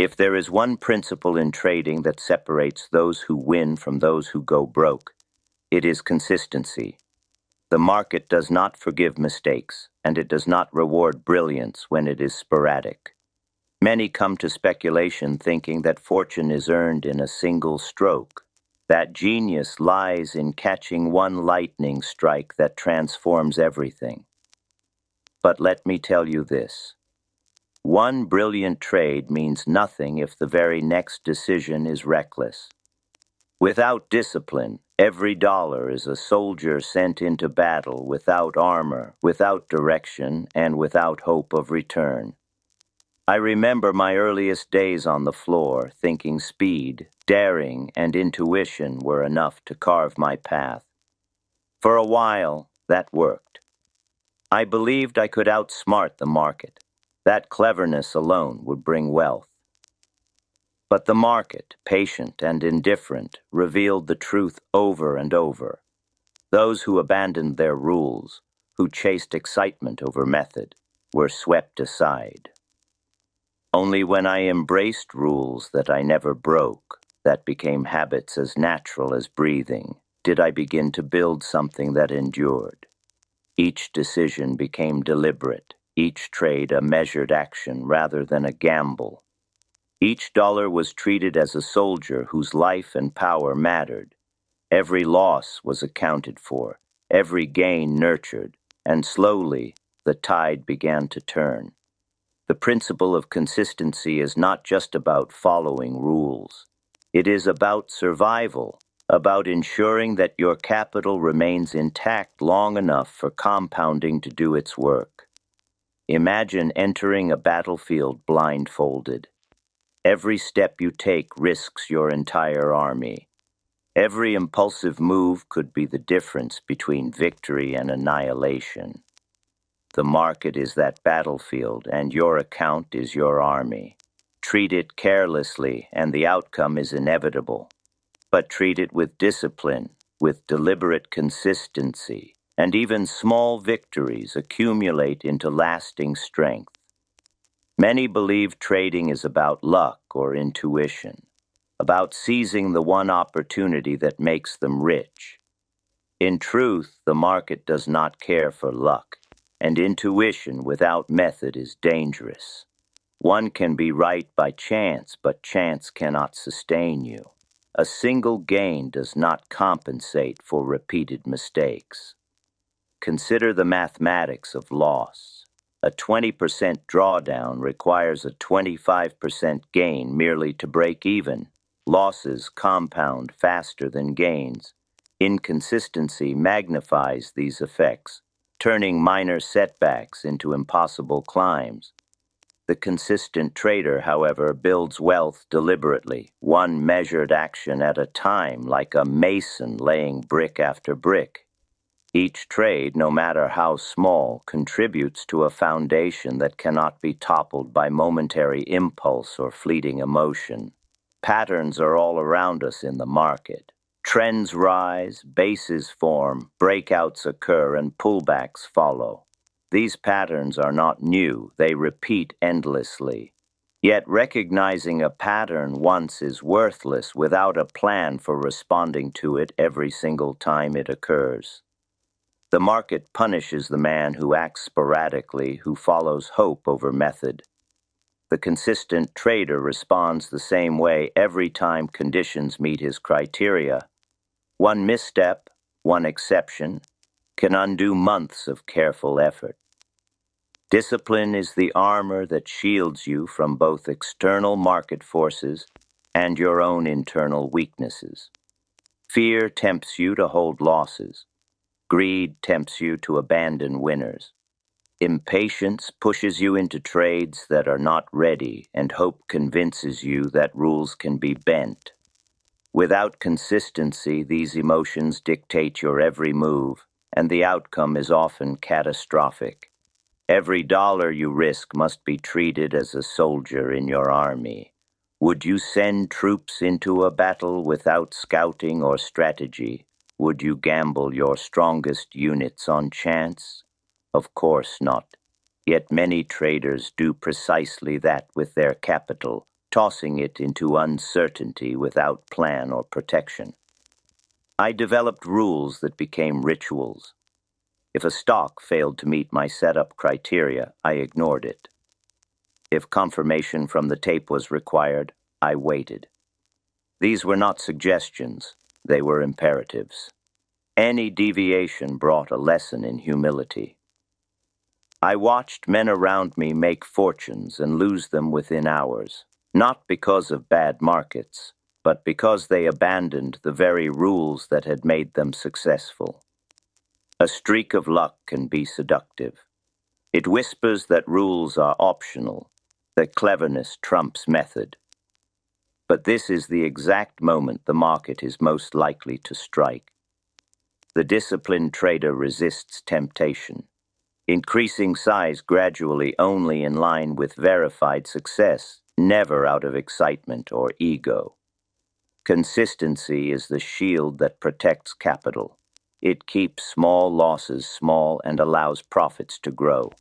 If there is one principle in trading that separates those who win from those who go broke, it is consistency. The market does not forgive mistakes, and it does not reward brilliance when it is sporadic. Many come to speculation thinking that fortune is earned in a single stroke, that genius lies in catching one lightning strike that transforms everything. But let me tell you this. One brilliant trade means nothing if the very next decision is reckless. Without discipline, every dollar is a soldier sent into battle without armor, without direction, and without hope of return. I remember my earliest days on the floor, thinking speed, daring, and intuition were enough to carve my path. For a while, that worked. I believed I could outsmart the market. That cleverness alone would bring wealth. But the market, patient and indifferent, revealed the truth over and over. Those who abandoned their rules, who chased excitement over method, were swept aside. Only when I embraced rules that I never broke, that became habits as natural as breathing, did I begin to build something that endured. Each decision became deliberate, each trade a measured action rather than a gamble. Each dollar was treated as a soldier whose life and power mattered. Every loss was accounted for, every gain nurtured, and slowly the tide began to turn. The principle of consistency is not just about following rules. It is about survival, about ensuring that your capital remains intact long enough for compounding to do its work. Imagine entering a battlefield blindfolded. Every step you take risks your entire army. Every impulsive move could be the difference between victory and annihilation. The market is that battlefield, and your account is your army. Treat it carelessly, and the outcome is inevitable. But treat it with discipline, with deliberate consistency, and even small victories accumulate into lasting strength. Many believe trading is about luck or intuition, about seizing the one opportunity that makes them rich. In truth, the market does not care for luck, and intuition without method is dangerous. One can be right by chance, but chance cannot sustain you. A single gain does not compensate for repeated mistakes. Consider the mathematics of loss. A 20% drawdown requires a 25% gain merely to break even. Losses compound faster than gains. Inconsistency magnifies these effects, turning minor setbacks into impossible climbs. The consistent trader, however, builds wealth deliberately, one measured action at a time, like a mason laying brick after brick. Each trade, no matter how small, contributes to a foundation that cannot be toppled by momentary impulse or fleeting emotion. Patterns are all around us in the market. Trends rise, bases form, breakouts occur, and pullbacks follow. These patterns are not new, they repeat endlessly. Yet recognizing a pattern once is worthless without a plan for responding to it every single time it occurs. The market punishes the man who acts sporadically, who follows hope over method. The consistent trader responds the same way every time conditions meet his criteria. One misstep, one exception, can undo months of careful effort. Discipline is the armor that shields you from both external market forces and your own internal weaknesses. Fear tempts you to hold losses. Greed tempts you to abandon winners. Impatience pushes you into trades that are not ready, and hope convinces you that rules can be bent. Without consistency, these emotions dictate your every move, and the outcome is often catastrophic. Every dollar you risk must be treated as a soldier in your army. Would you send troops into a battle without scouting or strategy? Would you gamble your strongest units on chance? Of course not. Yet many traders do precisely that with their capital, tossing it into uncertainty without plan or protection. I developed rules that became rituals. If a stock failed to meet my setup criteria, I ignored it. If confirmation from the tape was required, I waited. These were not suggestions, they were imperatives. Any deviation brought a lesson in humility. I watched men around me make fortunes and lose them within hours, not because of bad markets, but because they abandoned the very rules that had made them successful. A streak of luck can be seductive. It whispers that rules are optional, that cleverness trumps method. But this is the exact moment the market is most likely to strike. The disciplined trader resists temptation, increasing size gradually only in line with verified success, never out of excitement or ego. Consistency is the shield that protects capital. It keeps small losses small and allows profits to grow.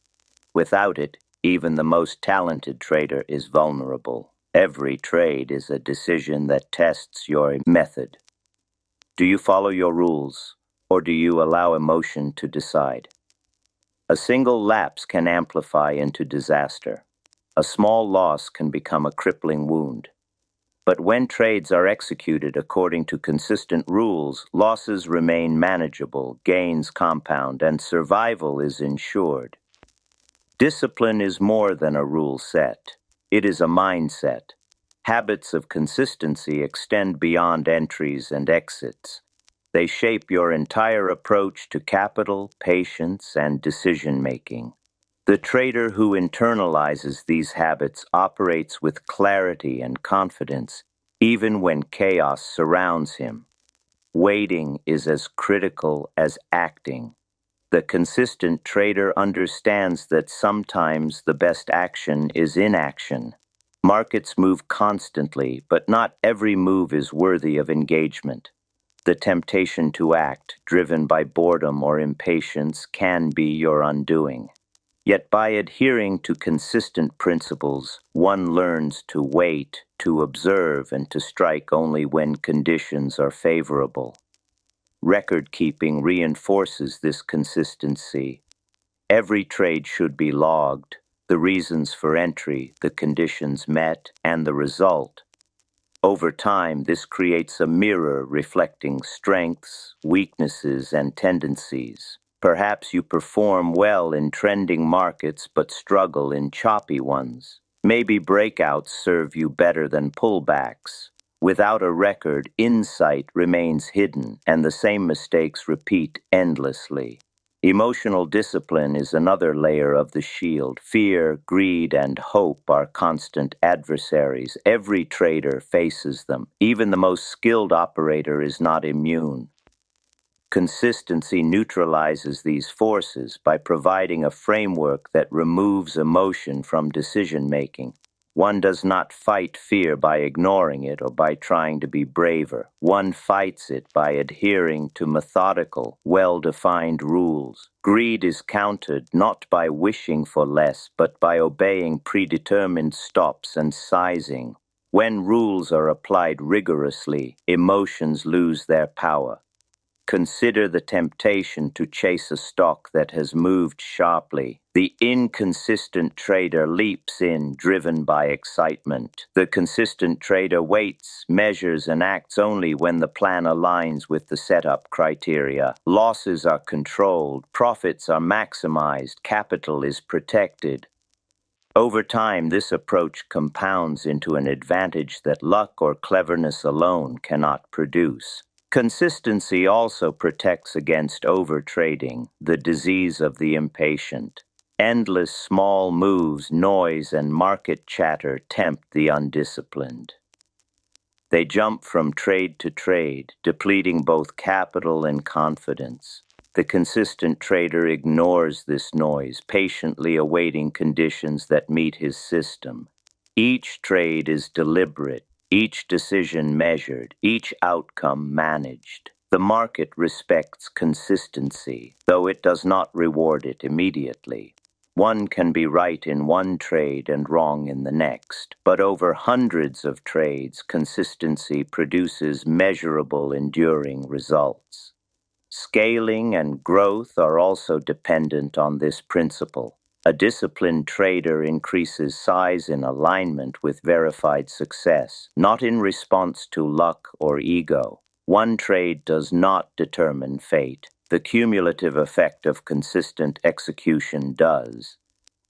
Without it, even the most talented trader is vulnerable. Every trade is a decision that tests your method. Do you follow your rules, or do you allow emotion to decide? A single lapse can amplify into disaster. A small loss can become a crippling wound. But when trades are executed according to consistent rules, losses remain manageable, gains compound, and survival is ensured. Discipline is more than a rule set. It is a mindset. Habits of consistency extend beyond entries and exits. They shape your entire approach to capital, patience, and decision-making. The trader who internalizes these habits operates with clarity and confidence, even when chaos surrounds him. Waiting is as critical as acting. The consistent trader understands that sometimes the best action is inaction. Markets move constantly, but not every move is worthy of engagement. The temptation to act, driven by boredom or impatience, can be your undoing. Yet by adhering to consistent principles, one learns to wait, to observe, and to strike only when conditions are favorable. Record-keeping reinforces this consistency. Every trade should be logged, the reasons for entry, the conditions met, and the result. Over time, this creates a mirror reflecting strengths, weaknesses, and tendencies. Perhaps you perform well in trending markets but struggle in choppy ones. Maybe breakouts serve you better than pullbacks. Without a record, insight remains hidden, and the same mistakes repeat endlessly. Emotional discipline is another layer of the shield. Fear, greed, and hope are constant adversaries. Every trader faces them. Even the most skilled operator is not immune. Consistency neutralizes these forces by providing a framework that removes emotion from decision-making. One does not fight fear by ignoring it or by trying to be braver. One fights it by adhering to methodical, well-defined rules. Greed is countered not by wishing for less, but by obeying predetermined stops and sizing. When rules are applied rigorously, emotions lose their power. Consider the temptation to chase a stock that has moved sharply. The inconsistent trader leaps in, driven by excitement. The consistent trader waits, measures, and acts only when the plan aligns with the setup criteria. Losses are controlled, profits are maximized, capital is protected. Over time, this approach compounds into an advantage that luck or cleverness alone cannot produce. Consistency also protects against overtrading, the disease of the impatient. Endless small moves, noise, and market chatter tempt the undisciplined. They jump from trade to trade, depleting both capital and confidence. The consistent trader ignores this noise, patiently awaiting conditions that meet his system. Each trade is deliberate, each decision measured, each outcome managed. The market respects consistency, though it does not reward it immediately. One can be right in one trade and wrong in the next, but over hundreds of trades, consistency produces measurable, enduring results. Scaling and growth are also dependent on this principle. A disciplined trader increases size in alignment with verified success, not in response to luck or ego. One trade does not determine fate. The cumulative effect of consistent execution does.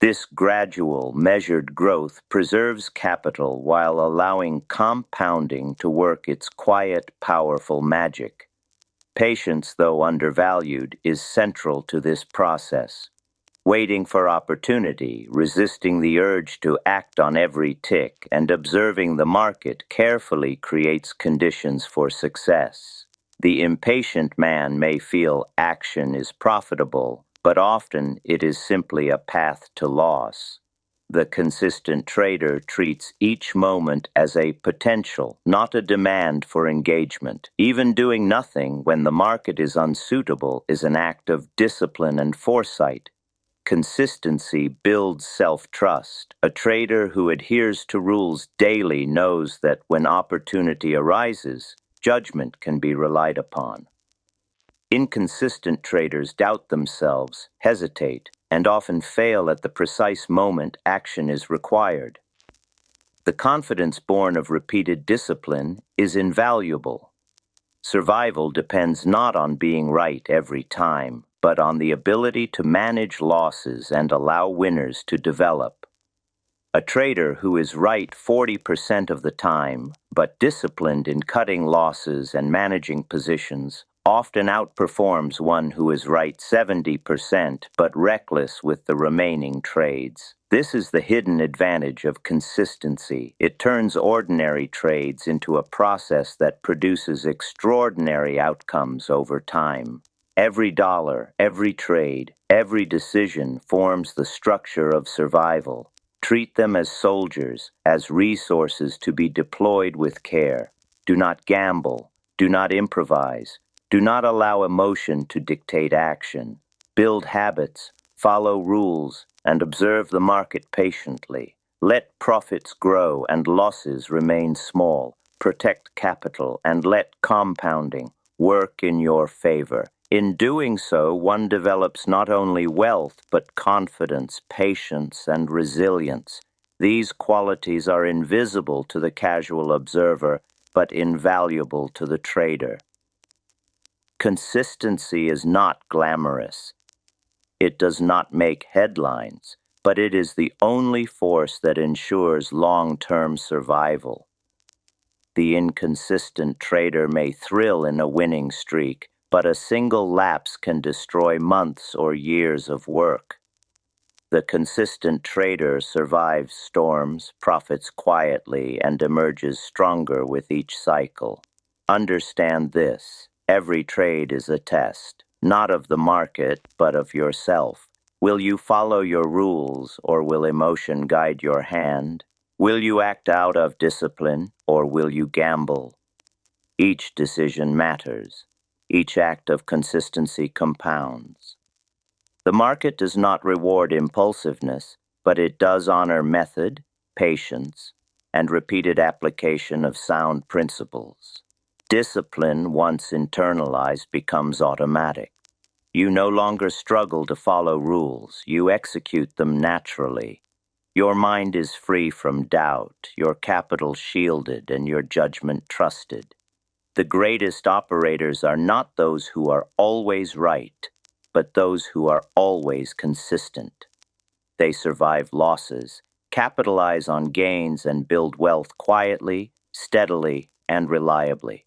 This gradual, measured growth preserves capital while allowing compounding to work its quiet, powerful magic. Patience, though undervalued, is central to this process. Waiting for opportunity, resisting the urge to act on every tick, and observing the market carefully creates conditions for success. The impatient man may feel action is profitable, but often it is simply a path to loss. The consistent trader treats each moment as a potential, not a demand for engagement. Even doing nothing when the market is unsuitable is an act of discipline and foresight. Consistency builds self-trust. A trader who adheres to rules daily knows that when opportunity arises, judgment can be relied upon. Inconsistent traders doubt themselves, hesitate, and often fail at the precise moment action is required. The confidence born of repeated discipline is invaluable. Survival depends not on being right every time, but on the ability to manage losses and allow winners to develop. A trader who is right 40% of the time, but disciplined in cutting losses and managing positions, often outperforms one who is right 70% but reckless with the remaining trades. This is the hidden advantage of consistency. It turns ordinary trades into a process that produces extraordinary outcomes over time. Every dollar, every trade, every decision forms the structure of survival. Treat them as soldiers, as resources to be deployed with care. Do not gamble. Do not improvise. Do not allow emotion to dictate action. Build habits, follow rules, and observe the market patiently. Let profits grow and losses remain small. Protect capital and let compounding work in your favor. In doing so, one develops not only wealth, but confidence, patience, and resilience. These qualities are invisible to the casual observer, but invaluable to the trader. Consistency is not glamorous. It does not make headlines, but it is the only force that ensures long-term survival. The inconsistent trader may thrill in a winning streak, but a single lapse can destroy months or years of work. The consistent trader survives storms, profits quietly, and emerges stronger with each cycle. Understand this: every trade is a test, not of the market, but of yourself. Will you follow your rules, or will emotion guide your hand? Will you act out of discipline, or will you gamble? Each decision matters. Each act of consistency compounds. The market does not reward impulsiveness, but it does honor method, patience, and repeated application of sound principles. Discipline, once internalized, becomes automatic. You no longer struggle to follow rules. You execute them naturally. Your mind is free from doubt, your capital shielded, and your judgment trusted. The greatest operators are not those who are always right, but those who are always consistent. They survive losses, capitalize on gains, and build wealth quietly, steadily, and reliably.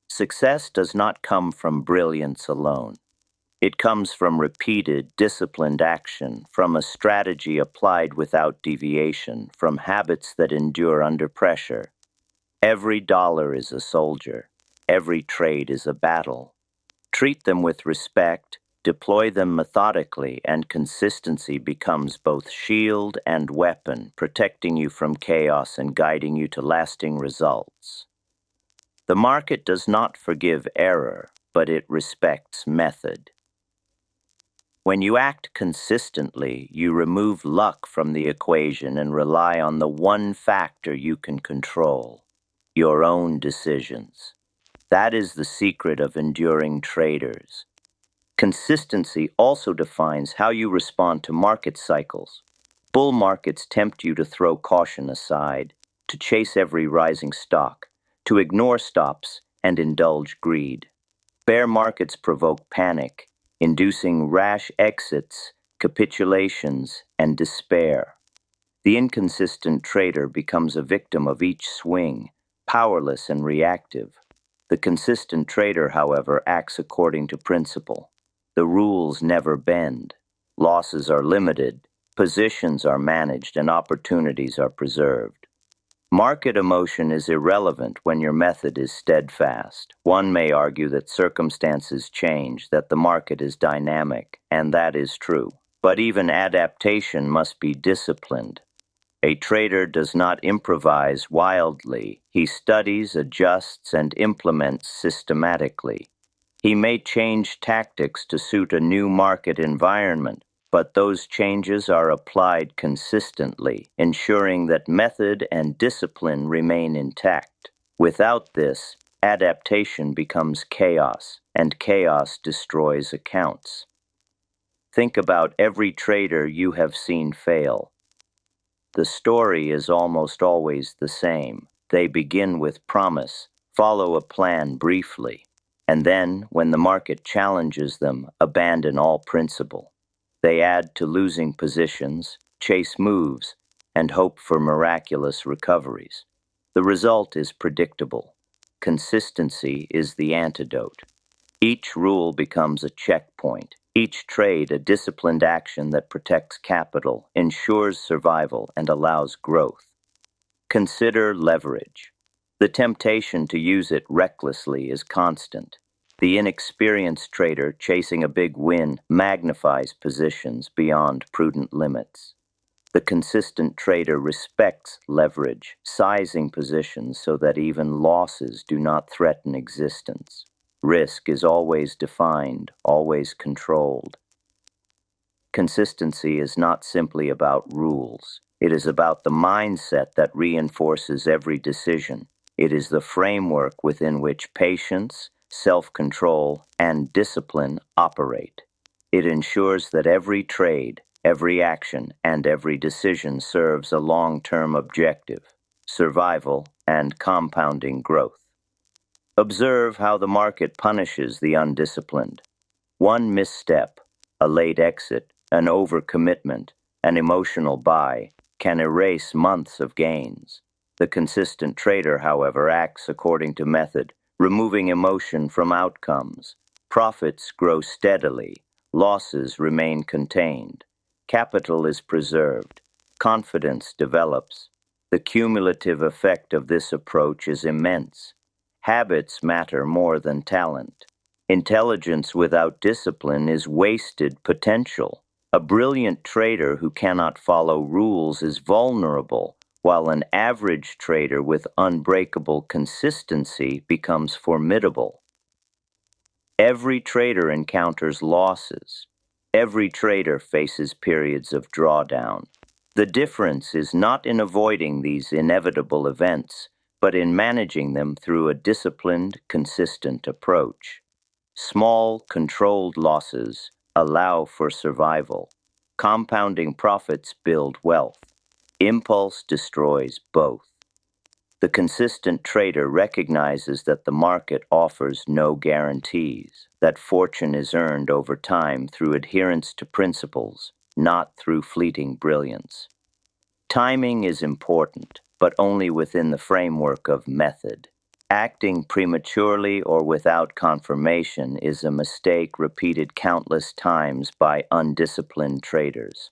Success does not come from brilliance alone. It comes from repeated, disciplined action, from a strategy applied without deviation, from habits that endure under pressure. Every dollar is a soldier. Every trade is a battle. Treat them with respect, deploy them methodically, and consistency becomes both shield and weapon, protecting you from chaos and guiding you to lasting results. The market does not forgive error, but it respects method. When you act consistently, you remove luck from the equation and rely on the one factor you can control, your own decisions. That is the secret of enduring traders. Consistency also defines how you respond to market cycles. Bull markets tempt you to throw caution aside, to chase every rising stock, to ignore stops and indulge greed. Bear markets provoke panic, inducing rash exits, capitulations, and despair. The inconsistent trader becomes a victim of each swing, powerless and reactive. The consistent trader, however, acts according to principle. The rules never bend. Losses are limited, positions are managed, and opportunities are preserved. Market emotion is irrelevant when your method is steadfast. One may argue that circumstances change, that the market is dynamic, and that is true. But even adaptation must be disciplined. A trader does not improvise wildly. He studies, adjusts, and implements systematically. He may change tactics to suit a new market environment, but those changes are applied consistently, ensuring that method and discipline remain intact. Without this, adaptation becomes chaos, and chaos destroys accounts. Think about every trader you have seen fail. The story is almost always the same. They begin with promise, follow a plan briefly, and then, when the market challenges them, abandon all principle. They add to losing positions, chase moves, and hope for miraculous recoveries. The result is predictable. Consistency is the antidote. Each rule becomes a checkpoint. Each trade a disciplined action that protects capital, ensures survival, and allows growth. Consider leverage. The temptation to use it recklessly is constant. The inexperienced trader chasing a big win magnifies positions beyond prudent limits. The consistent trader respects leverage, sizing positions so that even losses do not threaten existence. Risk is always defined, always controlled. Consistency is not simply about rules. It is about the mindset that reinforces every decision. It is the framework within which patience, self-control, and discipline operate. It ensures that every trade, every action, and every decision serves a long-term objective, survival and compounding growth. Observe how the market punishes the undisciplined. One misstep, a late exit, an overcommitment, an emotional buy, can erase months of gains. The consistent trader, however, acts according to method, removing emotion from outcomes. Profits grow steadily, losses remain contained. Capital is preserved, confidence develops. The cumulative effect of this approach is immense. Habits matter more than talent. Intelligence without discipline is wasted potential. A brilliant trader who cannot follow rules is vulnerable, while an average trader with unbreakable consistency becomes formidable. Every trader encounters losses. Every trader faces periods of drawdown. The difference is not in avoiding these inevitable events, but in managing them through a disciplined, consistent approach. Small, controlled losses allow for survival. Compounding profits build wealth. Impulse destroys both. The consistent trader recognizes that the market offers no guarantees, that fortune is earned over time through adherence to principles, not through fleeting brilliance. Timing is important, but only within the framework of method. Acting prematurely or without confirmation is a mistake repeated countless times by undisciplined traders.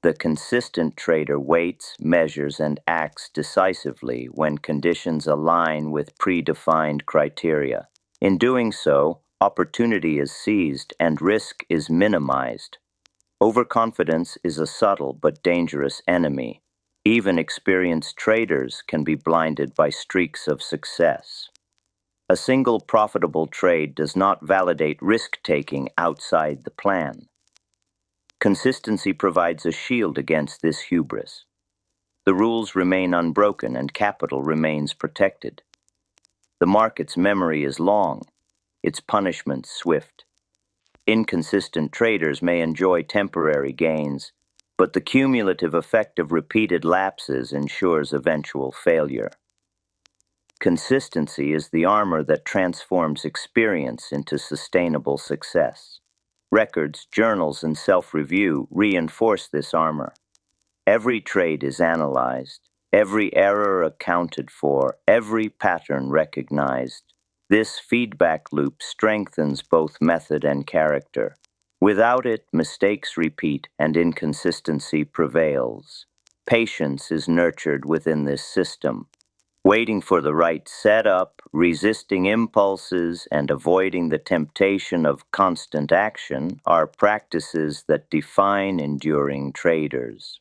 The consistent trader waits, measures, and acts decisively when conditions align with predefined criteria. In doing so, opportunity is seized and risk is minimized. Overconfidence is a subtle but dangerous enemy. Even experienced traders can be blinded by streaks of success. A single profitable trade does not validate risk-taking outside the plan. Consistency provides a shield against this hubris. The rules remain unbroken and capital remains protected. The market's memory is long, its punishments swift. Inconsistent traders may enjoy temporary gains, but the cumulative effect of repeated lapses ensures eventual failure. Consistency is the armor that transforms experience into sustainable success. Records, journals, and self-review reinforce this armor. Every trade is analyzed, every error accounted for, every pattern recognized. This feedback loop strengthens both method and character. Without it, mistakes repeat and inconsistency prevails. Patience is nurtured within this system. Waiting for the right setup, resisting impulses, and avoiding the temptation of constant action are practices that define enduring traders.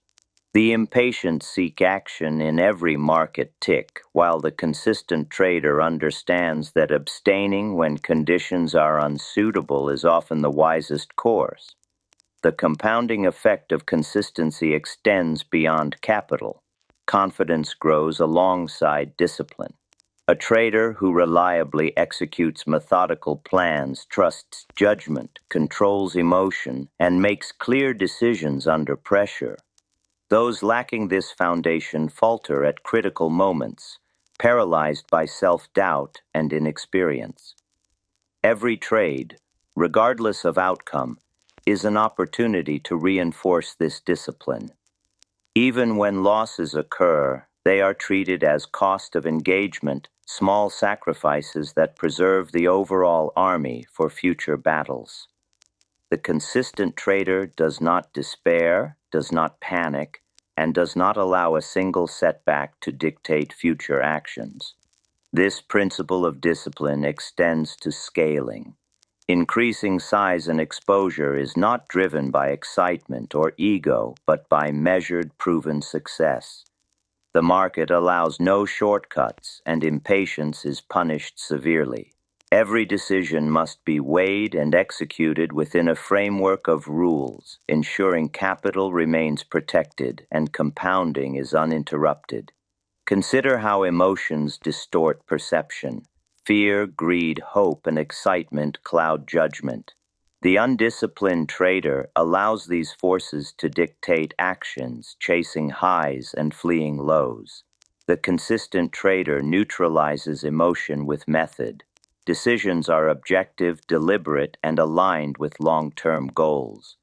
The impatient seek action in every market tick, while the consistent trader understands that abstaining when conditions are unsuitable is often the wisest course. The compounding effect of consistency extends beyond capital. Confidence grows alongside discipline. A trader who reliably executes methodical plans trusts judgment, controls emotion, and makes clear decisions under pressure. Those lacking this foundation falter at critical moments, paralyzed by self-doubt and inexperience. Every trade, regardless of outcome, is an opportunity to reinforce this discipline. Even when losses occur, they are treated as cost of engagement, small sacrifices that preserve the overall army for future battles. The consistent trader does not despair, does not panic, and does not allow a single setback to dictate future actions. This principle of discipline extends to scaling. Increasing size and exposure is not driven by excitement or ego, but by measured, proven success. The market allows no shortcuts, and impatience is punished severely. Every decision must be weighed and executed within a framework of rules, ensuring capital remains protected and compounding is uninterrupted. Consider how emotions distort perception. Fear, greed, hope, and excitement cloud judgment. The undisciplined trader allows these forces to dictate actions, chasing highs and fleeing lows. The consistent trader neutralizes emotion with method. Decisions are objective, deliberate, and aligned with long-term goals.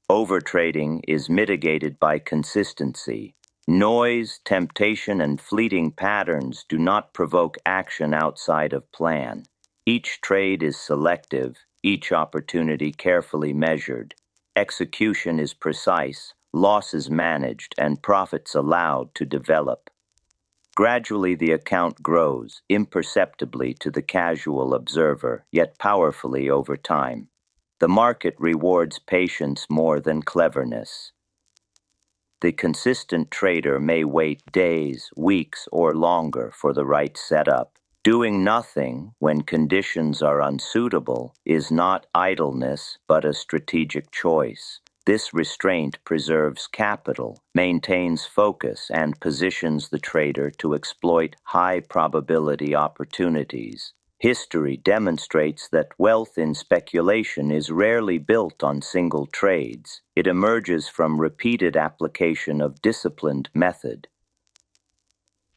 Overtrading is mitigated by consistency. Noise, temptation, and fleeting patterns do not provoke action outside of plan. Each trade is selective, each opportunity carefully measured. Execution is precise, losses managed, and profits allowed to develop. Gradually, the account grows, imperceptibly to the casual observer, yet powerfully over time. The market rewards patience more than cleverness. The consistent trader may wait days, weeks, or longer for the right setup. Doing nothing when conditions are unsuitable is not idleness, but a strategic choice. This restraint preserves capital, maintains focus, and positions the trader to exploit high-probability opportunities. History demonstrates that wealth in speculation is rarely built on single trades. It emerges from repeated application of disciplined method.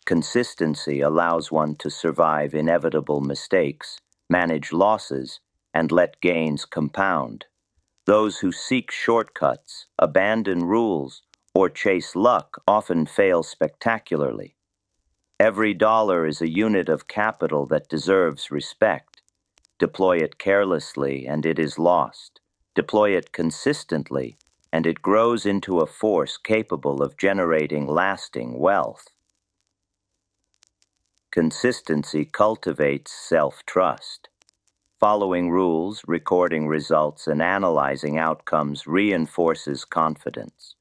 Consistency allows one to survive inevitable mistakes, manage losses, and let gains compound. Those who seek shortcuts, abandon rules, or chase luck often fail spectacularly. Every dollar is a unit of capital that deserves respect. Deploy it carelessly, and it is lost. Deploy it consistently, and it grows into a force capable of generating lasting wealth. Consistency cultivates self-trust. Following rules, recording results, and analyzing outcomes reinforces confidence.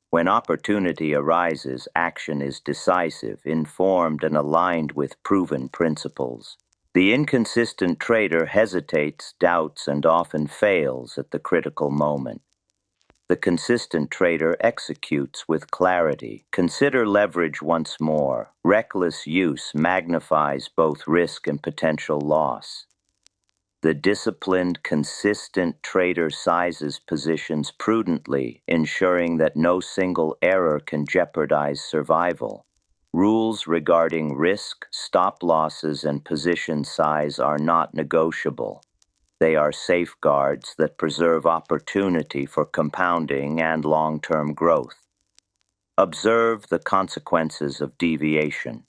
When opportunity arises, action is decisive, informed, and aligned with proven principles. The inconsistent trader hesitates, doubts, and often fails at the critical moment. The consistent trader executes with clarity. Consider leverage once more. Reckless use magnifies both risk and potential loss. The disciplined, consistent trader sizes positions prudently, ensuring that no single error can jeopardize survival. Rules regarding risk, stop losses, and position size are not negotiable. They are safeguards that preserve opportunity for compounding and long-term growth. Observe the consequences of deviation.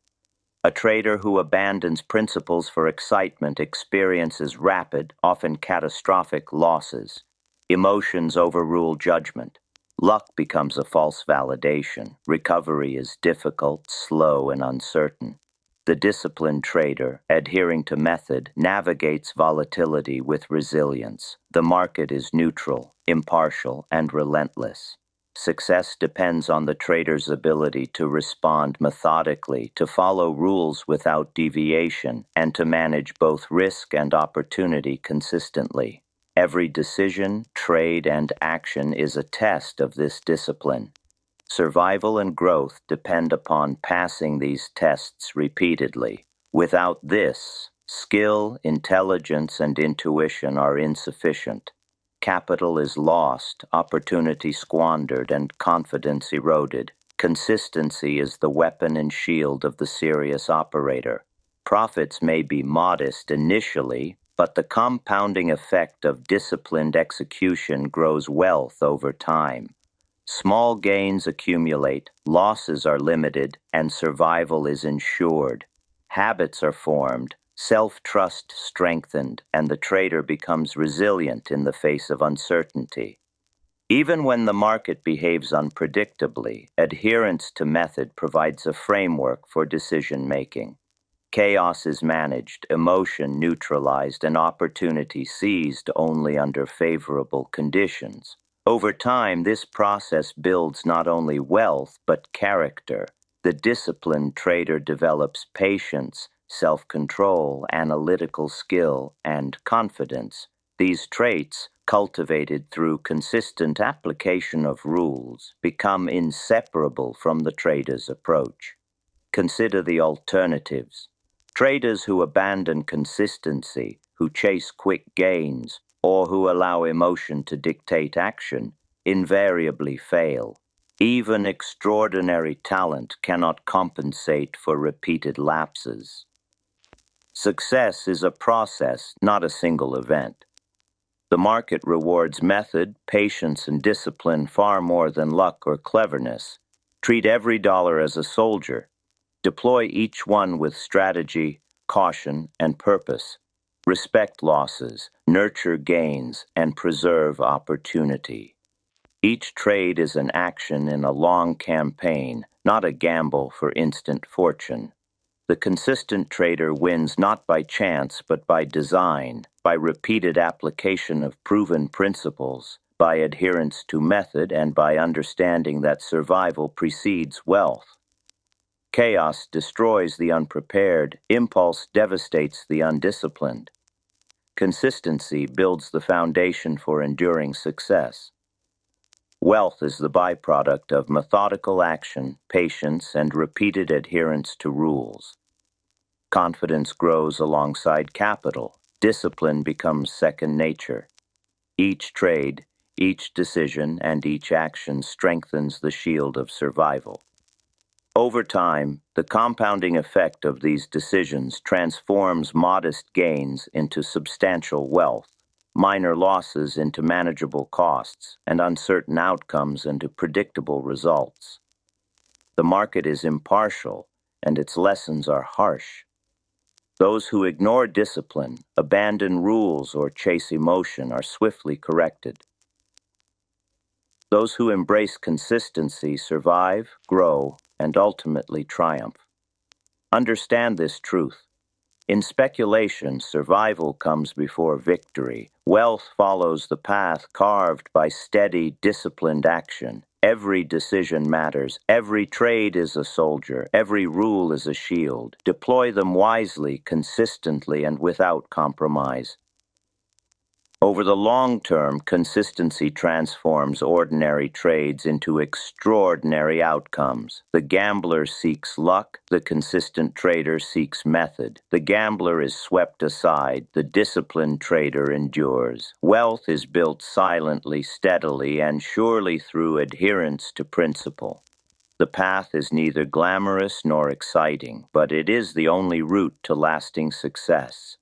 A trader who abandons principles for excitement experiences rapid, often catastrophic losses. Emotions overrule judgment. Luck becomes a false validation. Recovery is difficult, slow, and uncertain. The disciplined trader, adhering to method, navigates volatility with resilience. The market is neutral, impartial, and relentless. Success depends on the trader's ability to respond methodically, to follow rules without deviation, and to manage both risk and opportunity consistently. Every decision, trade, and action is a test of this discipline. Survival and growth depend upon passing these tests repeatedly. Without this, skill, intelligence, and intuition are insufficient. Capital is lost, opportunity squandered, and confidence eroded. Consistency is the weapon and shield of the serious operator. Profits may be modest initially, but the compounding effect of disciplined execution grows wealth over time. Small gains accumulate, losses are limited, and survival is ensured. Habits are formed, self-trust strengthened, and the trader becomes resilient in the face of uncertainty. Even when the market behaves unpredictably, adherence to method provides a framework for decision-making. Chaos is managed, emotion neutralized, and opportunity seized only under favorable conditions. Over time, this process builds not only wealth, but character. The disciplined trader develops patience, self-control, analytical skill, and confidence. These traits, cultivated through consistent application of rules, become inseparable from the trader's approach. Consider the alternatives. Traders who abandon consistency, who chase quick gains, or who allow emotion to dictate action, invariably fail. Even extraordinary talent cannot compensate for repeated lapses. Success is a process, not a single event. The market rewards method, patience, and discipline far more than luck or cleverness. Treat every dollar as a soldier. Deploy each one with strategy, caution, and purpose. Respect losses, nurture gains, and preserve opportunity. Each trade is an action in a long campaign, not a gamble for instant fortune. The consistent trader wins not by chance, but by design, by repeated application of proven principles, by adherence to method, and by understanding that survival precedes wealth. Chaos destroys the unprepared, impulse devastates the undisciplined. Consistency builds the foundation for enduring success. Wealth is the byproduct of methodical action, patience, and repeated adherence to rules. Confidence grows alongside capital. Discipline becomes second nature. Each trade, each decision, and each action strengthens the shield of survival. Over time, the compounding effect of these decisions transforms modest gains into substantial wealth, minor losses into manageable costs, and uncertain outcomes into predictable results. The market is impartial, and its lessons are harsh. Those who ignore discipline, abandon rules, or chase emotion are swiftly corrected. Those who embrace consistency survive, grow, and ultimately triumph. Understand this truth. In speculation, survival comes before victory. Wealth follows the path carved by steady, disciplined action. Every decision matters. Every trade is a soldier. Every rule is a shield. Deploy them wisely, consistently, and without compromise. Over the long term, consistency transforms ordinary trades into extraordinary outcomes. The gambler seeks luck, the consistent trader seeks method. The gambler is swept aside, the disciplined trader endures. Wealth is built silently, steadily, and surely through adherence to principle. The path is neither glamorous nor exciting, but it is the only route to lasting success.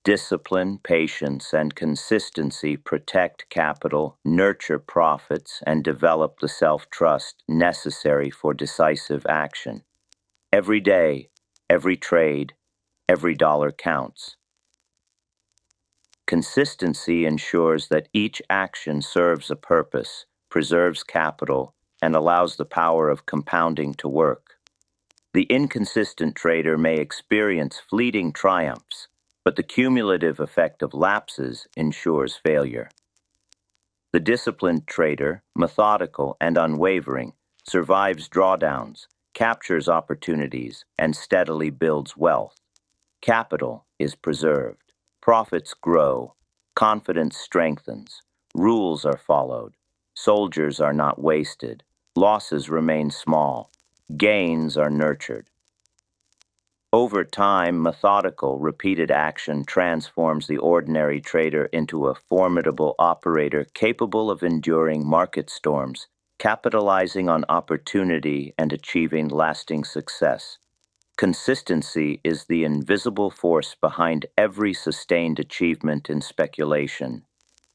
Discipline, patience, and consistency protect capital, nurture profits, and develop the self-trust necessary for decisive action. Every day, every trade, every dollar counts. Consistency ensures that each action serves a purpose, preserves capital, and allows the power of compounding to work. The inconsistent trader may experience fleeting triumphs, but the cumulative effect of lapses ensures failure. The disciplined trader, methodical and unwavering, survives drawdowns, captures opportunities, and steadily builds wealth. Capital is preserved, profits grow, confidence strengthens, rules are followed, soldiers are not wasted, losses remain small, gains are nurtured. Over time, methodical, repeated action transforms the ordinary trader into a formidable operator capable of enduring market storms, capitalizing on opportunity and achieving lasting success. Consistency is the invisible force behind every sustained achievement in speculation.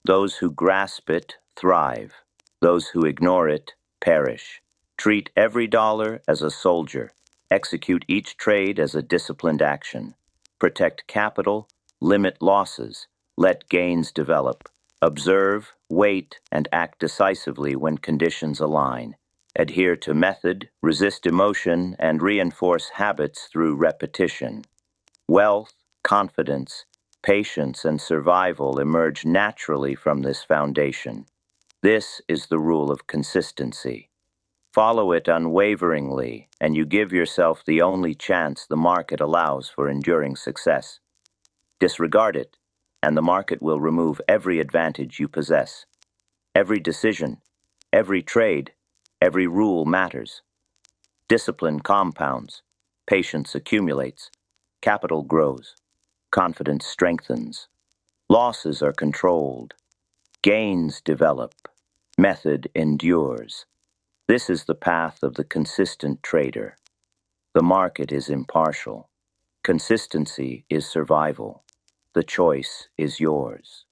Those who grasp it thrive. Those who ignore it perish. Treat every dollar as a soldier. Execute each trade as a disciplined action. Protect capital, limit losses, let gains develop. Observe, wait, and act decisively when conditions align. Adhere to method, resist emotion, and reinforce habits through repetition. Wealth, confidence, patience, and survival emerge naturally from this foundation. This is the rule of consistency. Follow it unwaveringly, and you give yourself the only chance the market allows for enduring success. Disregard it, and the market will remove every advantage you possess. Every decision, every trade, every rule matters. Discipline compounds, patience accumulates, capital grows, confidence strengthens, losses are controlled, gains develop, method endures. This is the path of the consistent trader. The market is impartial. Consistency is survival. The choice is yours.